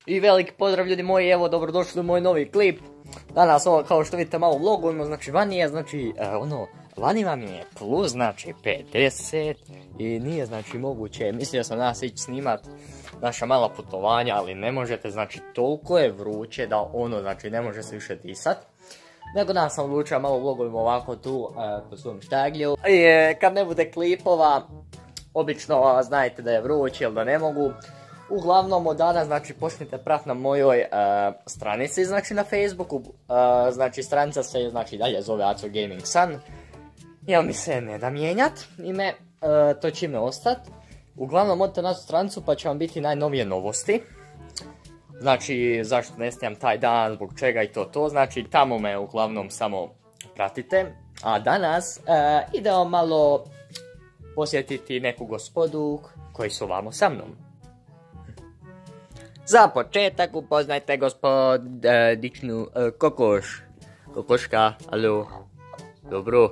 I veliki pozdrav ljudi moji, evo dobrodošli u moj novi klip. Danas ovo kao što vidite malo vlogujemo, znači vani je, vani vam je plus, znači 50 i nije znači moguće, mislio sam danas ići snimat naša mala putovanja, ali ne možete, znači toliko je vruće da znači ne može se više disat. Nego danas sam odlučio malo vlogujemo ovako tu po svom štaglju. I kad ne bude klipova, obično znajte da je vruće ili da ne mogu. Uglavnom od danas, znači, počnite prat na mojoj stranici, znači na Facebooku, znači stranica se, znači, dalje zove Aco Gaming Sun, jel mi se ne da mijenjat ime, to će ime ostat. Uglavnom odite na stranicu pa će vam biti najnovije novosti, znači zašto ne snimam taj dan, zbog čega i to, znači tamo me uglavnom samo pratite. A danas idemo malo posjetiti neku gospodu koji su ovamo sa mnom. Za početak upoznajte gospodičnu Kokoš. Kokoška, alo. Dobro?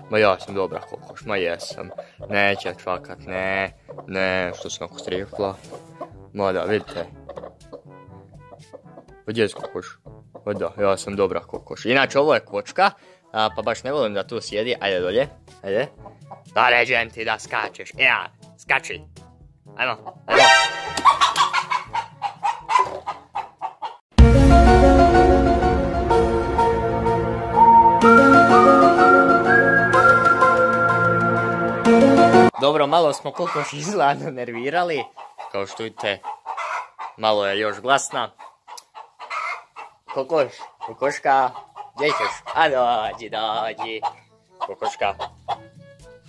Ma ja sam dobra Kokoš, ma jesam. Neće čvakat, ne, što sam ako strifla. Ma da, vidite. Pa gdje je Kokoš? Pa da, ja sam dobra Kokoš. Inače ovo je kočka, pa baš ne volim da tu sjedi. Ajde dolje, ajde. Da ređem ti da skačeš, ja, skači. Ajmo, ajmo. Dobro, malo smo Kokoš izgledno nervirali, kao što vidite, malo je još glasna. Kokoš, Kokoška, gdje ćeš? A dođi.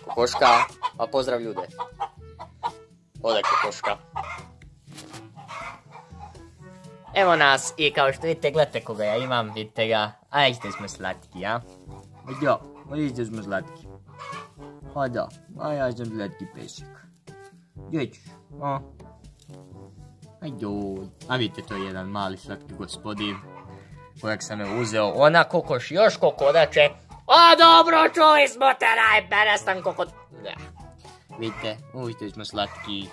Kokoška, pa pozdrav ljude. Ode Kokoška. Evo nas i kao što vidite, gledajte koga ja imam, vidite ga. Ajde smo slatki, ja? Da, ajde smo slatki. Pa da, a ja sam slatki pesik. Gdje ćeš? Ajdoj. A vidite, to je jedan mali slatki gospodin kojeg sam je uzeo. Ona Kokoš još kokodače. O, dobro, čuli smo te, najperestan kokod... Vidite, ujte smo slatki.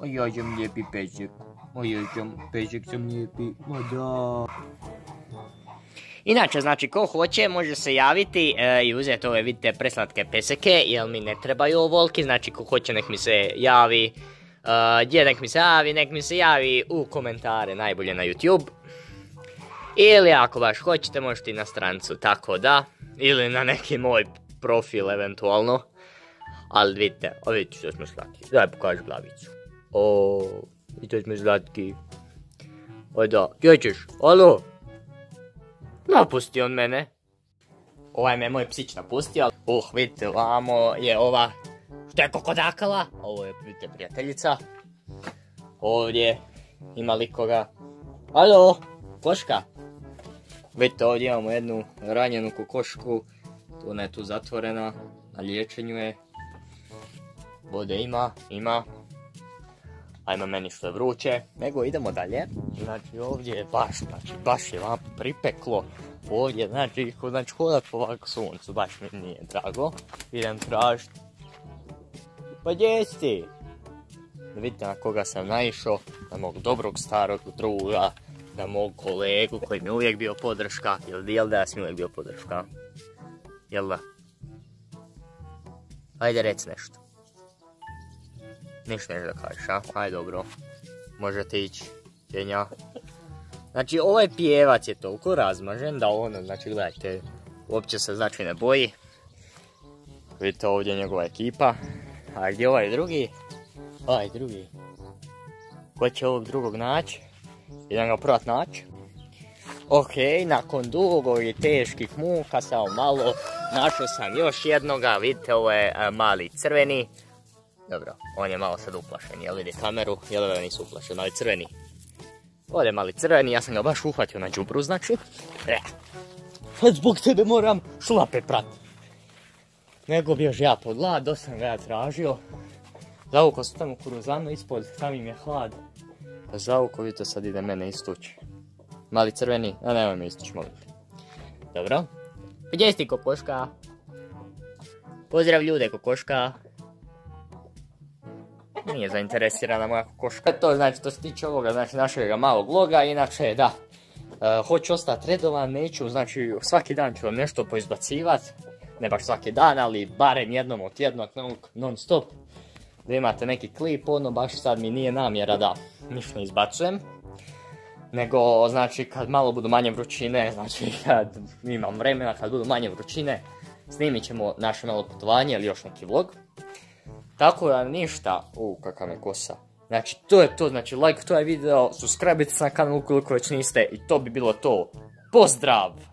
O, ja sam lijepi pesik. Pesik sam lijepi. O, da. Inače, znači, ko hoće može se javiti i uzeti ove, vidite, preslatke peseke, jer mi ne trebaju ovolki, znači, ko hoće nek mi se javi, nek mi se javi u komentare, najbolje na YouTube. Ili ako baš hoćete, možete i na strancu, tako da, ili na neki moj profil, eventualno. Ali vidite, vidite što smo slatki, daj pokaži glavicu. Vidite smo slatki. O da, gdje ćeš? Alo? Napusti on mene. Ovaj me moj psić napustio. Vidite, ovamo je ova što je kokodakala. Ovo je, vidite, prijateljica. Ovdje ima likoga. Alo, koška. Vidite, ovdje imamo jednu ranjenu kokošku. Ona je tu zatvorena, na liječenju je. Vode ima. Ajmo meni što je vruće, nego idemo dalje. Znači ovdje je baš je vam pripeklo. Ovdje, znači hodat po ovakvom suncu, baš mi nije drago. Idem tražiti. Pa gdje si? Da vidite na koga sam naišao, na mog dobrog starog druga, na mog kolegu koji mi je uvijek bio podrška. Jel da ja sam uvijek bio podrška? Jel da? Ajde reci nešto. Ništa nešto da kažeš, a? Ajde dobro. Možete ići, Kenja. Znači ovaj pjevac je toliko razmažen da znači gledajte, uopće se znači ne boji. Vidite ovdje njegova ekipa. A gdje ovaj drugi? Ko će ovog drugog naći? Idem ga prvat naći. Ok, nakon dugog i teških muka, samo malo, našao sam još jednoga, vidite ovo je mali crveni. Dobro, on je malo sad uplašen, jel vidi kameru, jel da nisu uplašeni, mali crveni. Ovdje je mali crveni, ja sam ga baš uhvatio na đubru, znači. Zbog tebe moram šlape prat. Nego bi još ja pod glad, dosta sam ga ja tražio. Zavukao sam tamo kuruzanu ispod, tam im je hlad. Pa zavukao, vidite sad ide mene istući. Mali crveni, a nemoj me istući, molim te. Dobro. Gdje si ti Kokoška? Pozdrav ljude Kokoška. nije zainteresirana moja kokoška. To znači, to se tiče ovoga, znači našeg malog vloga, inače da, hoću ostati redovan, neću, znači svaki dan ću vam nešto poizbacivati, ne baš svaki dan, ali barem jednom od tjednog non stop, da imate neki klip, ono baš sad mi nije namjera da ništa ne izbacujem, nego znači kad malo budu manje vrućine, znači kad imam vremena, kad budu manje vrućine, snimit ćemo naše malo putovanje ili još neki vlog. Tako da ništa, kakva me kosa. Znači to je to, znači like to je video, subscribe se na kanal ukoliko već niste i to bi bilo to. Pozdrav!